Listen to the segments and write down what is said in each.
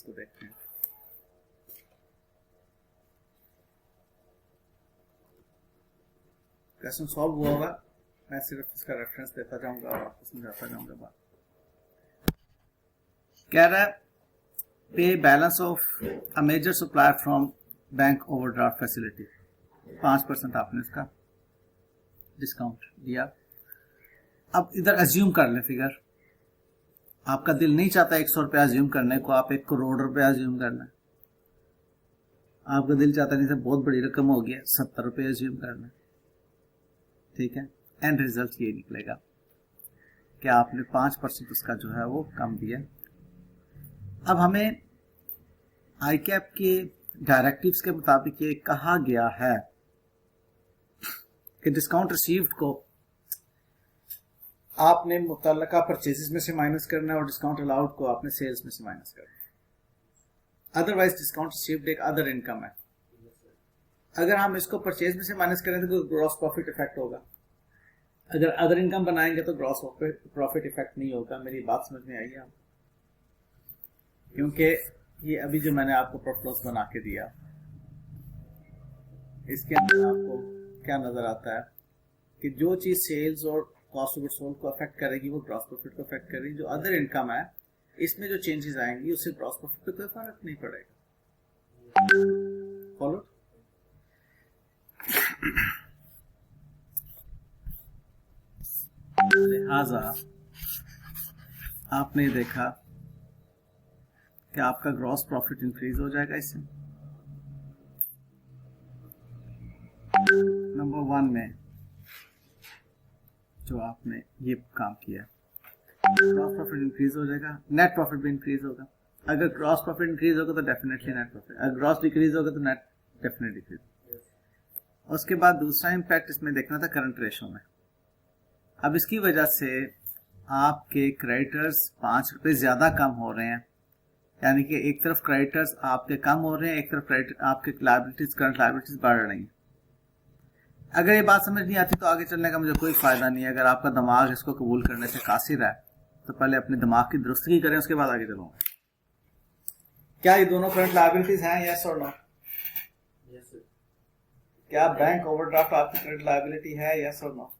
इसको देखते हैं। क्वेश्चन सॉल्व हुआ होगा, मैं सिर्फ इसका रेफरेंस देता जाऊंगा और आपको समझाता जाऊंगा बात। कह रहा है pay balance of a major supplier from bank overdraft facility, 5% आपने इसका डिस्काउंट दिया। अब इधर अज्यूम कर ले फिगर, आपका दिल नहीं चाहता 100 रुपया अज्यूम करने को, आप 1 करोड़ रुपया अज्यूम करना, आपका दिल चाहता नहीं से बहुत बड़ी रकम हो गया 70 रुपये अज्यूम करना, ठीक है। एंड रिजल्ट ये निकलेगा कि आपने 5% उसका जो है वो कम दिया। अब हमें आईकैप के डायरेक्टिव्स के मुताबिक ये कहा गया है कि डिस्काउंट रिसीव्ड को आपने मुतल्लका परचेजेस में से माइनस करना है और डिस्काउंट अलाउड को आपने सेल्स में से माइनस करना है। अदरवाइज डिस्काउंट रिसीव्ड एक अदर इनकम है। अगर हम इसको परचेज में से माइनस करें तो ग्रॉस प्रॉफिट इफेक्ट होगा, अगर अदर इनकम बनाएंगे तो ग्रॉस प्रॉफिट इफेक्ट नहीं होगा। मेरी बात समझ में आई आप? क्योंकि ये अभी जो मैंने आपको प्रॉफिट बना के दिया, इसके अंदर आपको क्या नजर आता है कि जो चीज सेल्स और कॉस्ट ऑफ गुड्स सोल्ड को अफेक्ट करेगी वो ग्रॉस प्रॉफिट को अफेक्ट करेगी। जो अदर इनकम है इसमें जो चेंजेस आएंगी उससे ग्रॉस प्रॉफिट पे कोई फर्क नहीं पड़ेगा। फॉलो? लिहाजा आपने देखा कि आपका ग्रॉस प्रॉफिट इंक्रीज हो जाएगा इससे। नंबर 1 में जो आपने ये काम किया, ग्रॉस प्रॉफिट इंक्रीज हो जाएगा, नेट प्रॉफिट भी इंक्रीज होगा। अगर ग्रॉस प्रॉफिट इंक्रीज होगा तो डेफिनेटली नेट प्रॉफिट, अगर ग्रॉस डिक्रीज होगा तो नेट डेफिनेटली डिक्रीज। उसके बाद दूसरा इंपैक्ट इसमें देखना था करंट रेशो में। अब इसकी वजह से आपके क्रेडिटर्स 5 रुपए ज्यादा कम हो रहे हैं, यानी कि एक तरफ क्रेडिटर्स आपके कम हो रहे हैं, एक तरफ क्रेडिट आपके लायबिलिटीज करंट लायबिलिटीज बढ़ रही हैं। अगर ये बात समझ नहीं आती तो आगे चलने का मुझे कोई फायदा नहीं है। अगर आपका दिमाग इसको कबूल करने से कासिर है तो पहले अपने दिमाग की दुरुस्ती करें, उसके बाद आगे चलूंगा। क्या ये दोनों करंट लायबिलिटीज हैं? यस और नो? क्या बैंक ओवरड्राफ्ट आपकी करंट लायबिलिटी है? यस और नो?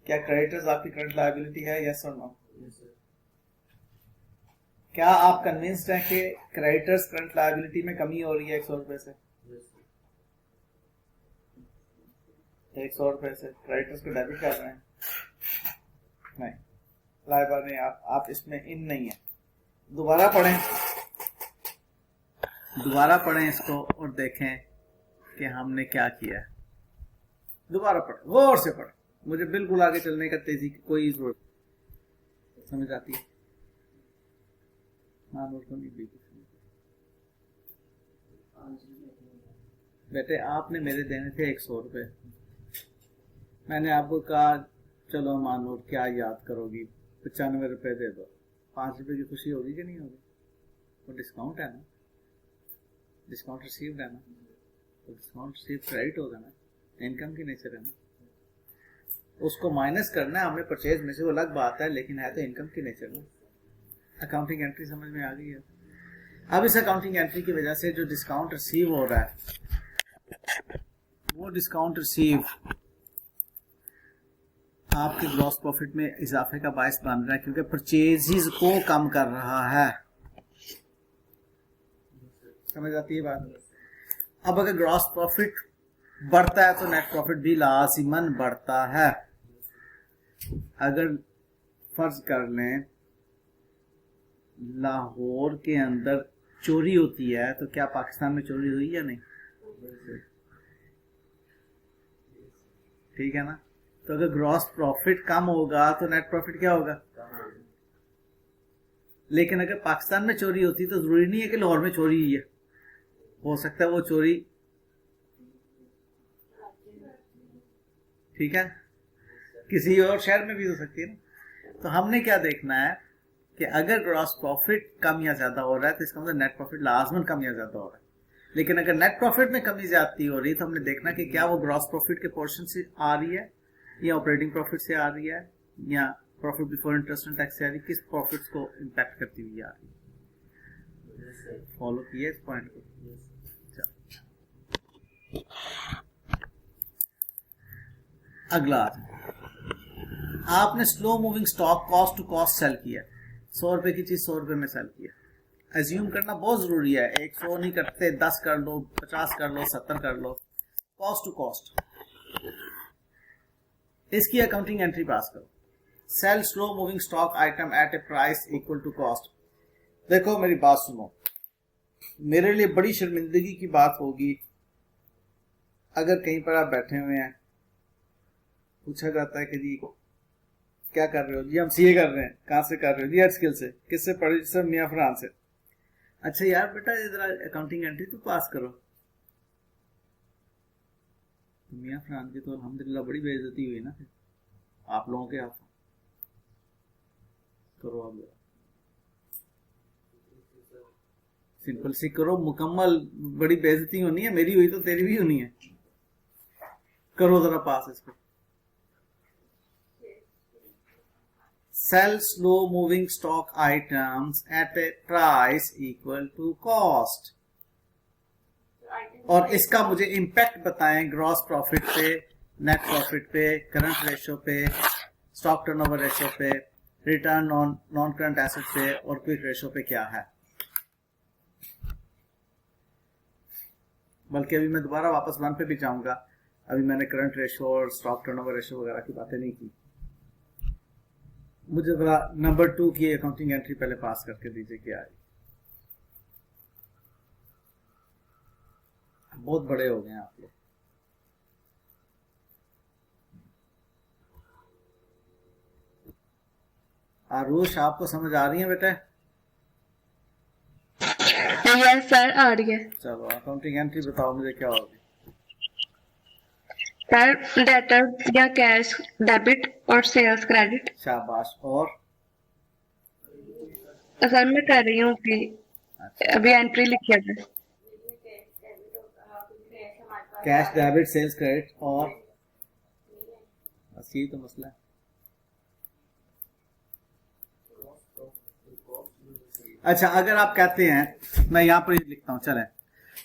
क्या क्रेडिटर्स आपकी करंट लायबिलिटी है? यस और नो? क्या आप कन्विंस्ड हैं कि क्रेडिटर्स करंट लायबिलिटी में कमी हो रही है 100 रुपए से? 100 रुपए से क्रेडिटर्स को डेबिट कर रहे हैं? नहीं, लायबल नहीं, आप इसमें इन नहीं है। दोबारा पढ़ें इसको और देखें कि हमने क्या किया है। दोबारा पढ़ें, गौर से पढ़ें, मुझे बिल्कुल आगे चलने का तेजी की कोई जरूरत समझ आती है? बेटे आपने मेरे देने थे 100 रुपए, मैंने आपको कहा चलो मानो क्या याद करोगी 95 रुपए दे दो, 5 रुपए की खुशी होगी कि नहीं होगी? वो डिस्काउंट है ना, डिस्काउंट रिसीव्ड है ना, तो डिस्काउंट रिसीव क्रेडिट होगा ना, इनकम की नेचर है ना, उसको माइनस करना है हमने परचेज में से, वो अलग बात है, लेकिन है तो इनकम की नेचर में। अकाउंटिंग एंट्री समझ में आ गई है? अब इस अकाउंटिंग एंट्री की वजह से जो डिस्काउंट रिसीव हो रहा है वो डिस्काउंट रिसीव आपके ग्रॉस प्रॉफिट में इजाफे का बायस बन रहा है, क्योंकि परचेजेस को कम कर रहा है। समझ आती है बात? अब अगर ग्रॉस प्रॉफिट बढ़ता है तो नेट प्रॉफिट भी लाजिमन बढ़ता है। अगर फर्ज कर लें लाहौर के अंदर चोरी होती है तो क्या पाकिस्तान में चोरी हुई या नहीं? ठीक है ना? तो अगर ग्रॉस प्रॉफिट कम होगा तो नेट प्रॉफिट क्या होगा? लेकिन अगर पाकिस्तान में चोरी होती तो जरूरी नहीं है कि लाहौर में चोरी हुई है, हो सकता है वो चोरी, ठीक है, किसी और शहर में भी हो सकती है ना। तो हमने क्या देखना है कि अगर ग्रॉस प्रॉफिट कम या ज्यादा हो रहा है तो इसका मतलब नेट प्रॉफिट लाजमन कम या ज्यादा हो रहा है। लेकिन अगर नेट प्रॉफिट में कमी ज्यादा हो रही है तो हमने देखना कि क्या वो ग्रॉस प्रॉफिट के पोर्शन से आ रही है या ऑपरेटिंग प्रॉफिट से आ रही है या profit before interest and tax से आ रही है, किस प्रॉफिट्स को इम्पैक्ट करती हुई आ रही है। फॉलो किया इस पॉइंट को? अगला आपने slow moving stock cost to cost sell किया, 100 रुपए की चीज 100 रुपए में सेल किया। एज्यूम करना बहुत जरूरी है, 100 नहीं करते, 10 कर लो, 50 कर लो, 70 कर लो। कॉस्ट टू कॉस्ट, इसकी अकाउंटिंग एंट्री पास करो। Sell slow moving stock item at a price equal to cost. देखो मेरी बात सुनो, मेरे लिए बड़ी शर्मिंदगी की बात होगी अगर कहीं पर आप बैठे हुए हैं, पूछा जाता है कि जी क्या कर रहे हो? जी हम सीए कर रहे हैं। कहाँ से कर रहे हो? जी एट स्किल से। किससे पढ़े? सर मियाँ फरहान से। अच्छा यार बेटा इधर अकाउंटिंग एंट्री तो पास करो। तो मियाँ फरहान की तो अल्हम्दुलिल्लाह बड़ी बेइज्जती हुई ना फिर आप लोगों के हाथ। करो आप सिंपल सी करो, मुकम्मल। बड़ी बेइज्जती होनी है, मेरी हुई तो तेरी भी होनी है। करो जरा पास इसको। Sell slow moving stock items at a price equal to cost। और इसका मुझे इम्पैक्ट बताएं ग्रॉस प्रॉफिट पे, नेट प्रॉफिट पे, करंट रेशियो पे, स्टॉक टर्नओवर रेशियो पे, return on non current asset पे और क्विक रेशियो पे क्या है। बल्कि अभी मैं दोबारा वापस 1 पे भी जाऊंगा। अभी मैंने करंट रेशियो और स्टॉक टर्नओवर रेशियो वगैरह की बातें नहीं की। मुझे जरा नंबर 2 की अकाउंटिंग एंट्री पहले पास करके दीजिए क्या है। बहुत बड़े हो गए हैं आप लोग। आरुष आपको समझ आ रही है बेटा? यस सर आ रही है। चलो अकाउंटिंग एंट्री बताओ मुझे क्या होगी। सर डेटर या कैश डेबिट और सेल्स क्रेडिट। शाबाश। और सर मैं कर रही हूँ अभी एंट्री लिखी है। कैश डेबिट सेल्स क्रेडिट और बस यही तो मसला है। अच्छा अगर आप कहते हैं, मैं यहाँ पर लिखता हूँ, चलें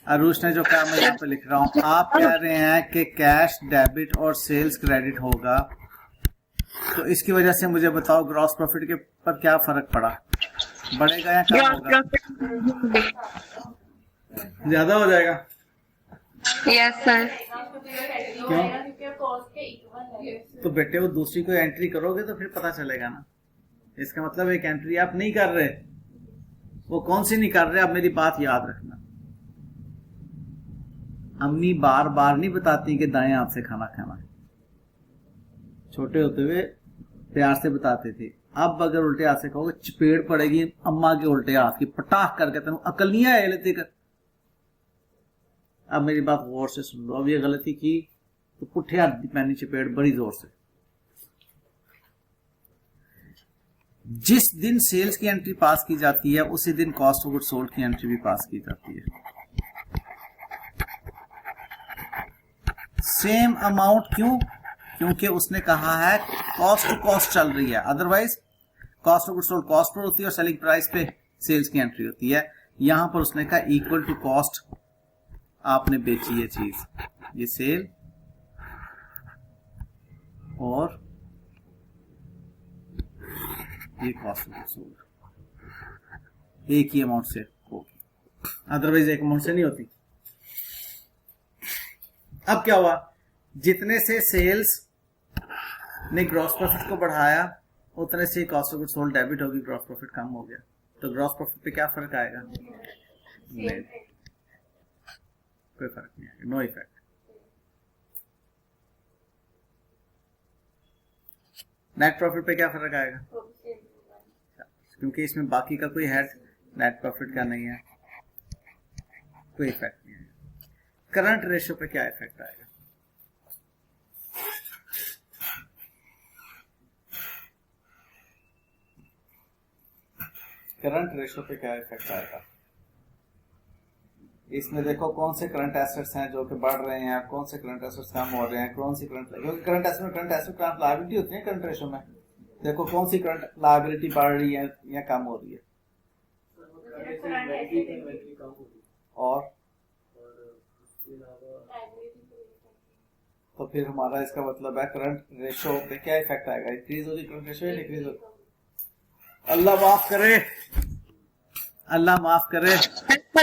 अरुष ने जो कहा मैं यहाँ पे लिख रहा हूँ। आप कह रहे हैं कि कैश डेबिट और सेल्स क्रेडिट होगा, तो इसकी वजह से मुझे बताओ ग्रॉस प्रॉफिट के पर क्या फर्क पड़ा? बढ़ेगा या कम होगा? ज्यादा हो जाएगा। Yes sir. क्यों? तो बेटे वो दूसरी कोई एंट्री करोगे तो फिर पता चलेगा ना। इसका मतलब एक एंट्री आप नहीं कर रहे। वो कौन सी नहीं कर रहे? आप मेरी बात याद रखना। अम्मी बार बार नहीं बताती कि दाएं हाथ से खाना खाना है। छोटे होते हुए प्यार से बताते थे। अब अगर उल्टे हाथ से कहोगे चपेड़ पड़ेगी अम्मा के उल्टे हाथ की, पटाख करके तेन अकल नहीं है लेते कर। अब मेरी बात गौर से सुन लो। अब ये गलती की तो पुट्ठे हाथ दी पैनी चपेड़ बड़ी जोर से। जिस दिन सेल्स की एंट्री पास की जाती है उसी दिन कॉस्ट ऑफ गुड्स सोल्ड की एंट्री भी पास की जाती है। सेम अमाउंट क्यों? क्योंकि उसने कहा है कॉस्ट टू कॉस्ट चल रही है। Otherwise cost of goods sold cost per होती है और सेलिंग प्राइस पे सेल्स की एंट्री होती है। यहां पर उसने कहा इक्वल टू कॉस्ट आपने बेची है चीज, ये सेल और ये कॉस्ट ऑफ गुड्स सोल्ड एक ही अमाउंट से होगी, अदरवाइज एक अमाउंट से नहीं होती। अब क्या हुआ? जितने से सेल्स ने ग्रॉस प्रॉफिट को बढ़ाया उतने से cost of goods sold debit होगी, ग्रॉस प्रॉफिट कम हो गया। तो ग्रॉस प्रॉफिट पे क्या फर्क आएगा? नहीं, कोई फर्क नहीं आएगा, नो इफेक्ट। नेट प्रॉफिट पे क्या फर्क आएगा? क्योंकि इसमें बाकी का कोई हेड नेट प्रॉफिट का नहीं है, कोई इफेक्ट नहीं आएगा। करंट रेशियो पे क्या इफेक्ट आएगा? करंट रेशियो पे क्या इफेक्ट आएगा? इसमें देखो कौन से करंट एसेट्स हैं जो कि बढ़ रहे हैं, कौन से करंट एसेट्स कम हो रहे हैं, कौन सी करंट एसेट करंट लायबिलिटी होती है करंट रेशियो में। देखो कौन सी करंट लायबिलिटी बढ़ रही है या कम हो रही है। और तो फिर हमारा इसका मतलब है करंट रेशो पे क्या इफेक्ट आएगा, इंक्रीज होगी करंट रेशो या डिक्रीज होगी? अल्लाह माफ करे, अल्लाह माफ करे,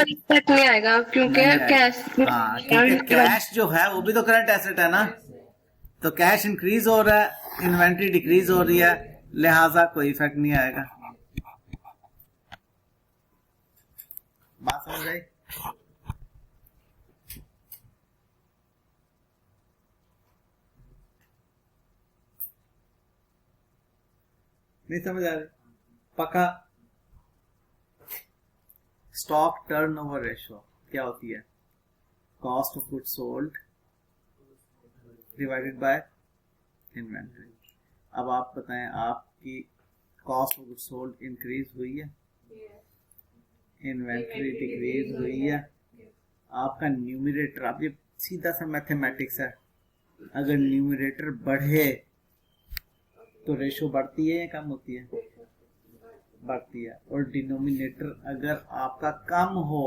इफेक्ट नहीं आएगा क्योंकि नहीं आएगा। कैश हाँ, क्योंकि कैश जो है वो भी तो करंट एसेट है ना, तो कैश इंक्रीज हो रहा है, इन्वेंट्री डिक्रीज हो रही है, लिहाजा कोई इफेक्ट नहीं आएगा। बात समझ आई? नहीं समझ आ रही? पक्का? स्टॉक टर्नओवर रेशियो क्या होती है? Cost of goods sold divided by inventory. अब आप बताएं, आपकी cost of goods sold increase हुई है, इन्वेंट्री डिक्रीज हुई है, आपका न्यूमरेटर, अब ये सीधा सा मैथमेटिक्स है, अगर न्यूमरेटर बढ़े तो रेशो बढ़ती है या कम होती है? बढ़ती है। और डिनोमिनेटर अगर आपका कम हो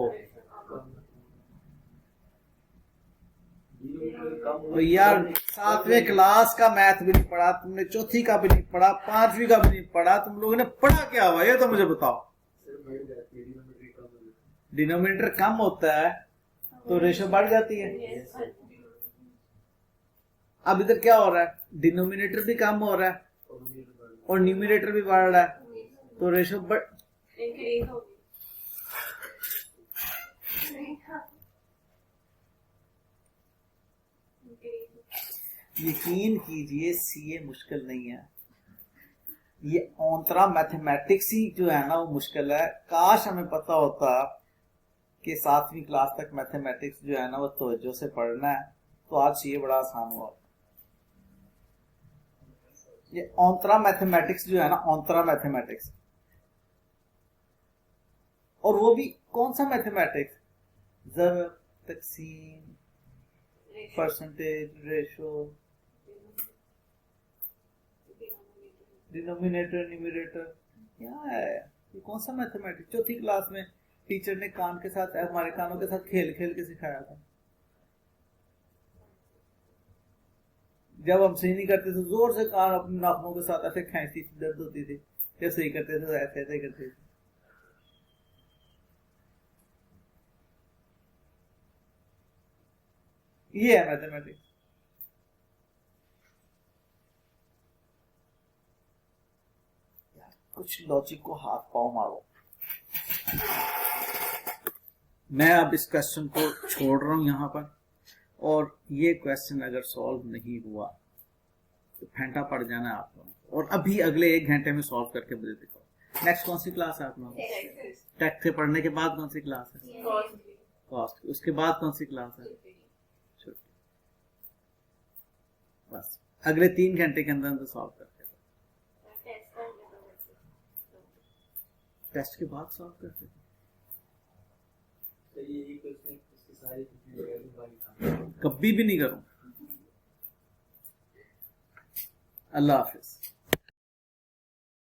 तो यार 7वें क्लास का मैथ भी नहीं पढ़ा तुमने, चौथी का भी नहीं पढ़ा, 5वीं का भी नहीं पढ़ा, तुम लोगों ने पढ़ा क्या हुआ ये तो मुझे बताओ। डिनोमिनेटर कम होता है तो रेशो बढ़ जाती है। अब इधर क्या हो रहा है, डिनोमिनेटर भी कम हो रहा है और न्यूमरेटर भी बढ़ रहा है, तो रेशो बढ़, यकीन कीजिए सीए मुश्किल नहीं है, ये ऑन्ट्रा मैथमेटिक्स ही जो है ना वो मुश्किल है। काश हमें पता होता कि 7वीं क्लास तक मैथमेटिक्स जो है ना वो तवज्जो से पढ़ना है तो आज सीए बड़ा आसान हुआ। ये ऑन्ट्रा मैथमेटिक्स जो है ना, ऑन्ट्रा मैथमेटिक्स, और वो भी कौन सा मैथमेटिक्स, ज़रब, तकसीम, परसेंटेज, रेशो, डिनोमिनेटर, न्यूमरेटर, क्या है ये, कौन सा मैथमेटिक्स? चौथी क्लास में टीचर ने कान के साथ, हमारे कानों के साथ खेल खेल के सिखाया था। जब हम सही नहीं करते तो जोर से कान अपने नाखूनों के साथ ऐसे खींचती थी, दर्द होती थी, जब सही करते थे तो ऐसे ऐसे करते थे। ये है मैथमेटिक्स। कुछ लॉजिक को हाथ पांव मारो। मैं अब इस क्वेश्चन को छोड़ रहा हूं यहां पर, और ये क्वेश्चन अगर सॉल्व नहीं हुआ तो फेंटा पड़ जाना आप लोगों को, और अभी अगले 1 घंटे में सॉल्व करके मुझे दिखाओ। नेक्स्ट कौन सी क्लास है आप लोगों की? टैक्स से पढ़ने के बाद कौन सी क्लास है? कॉस्ट। उसके बाद कौन सी क्लास है? छुट्टी। बस अगले 3 घंटे के अंदर सॉल्व करके, टेस्ट के बाद सॉल्व करते थे। कभी भी नहीं करूं। अल्लाह हाफिज।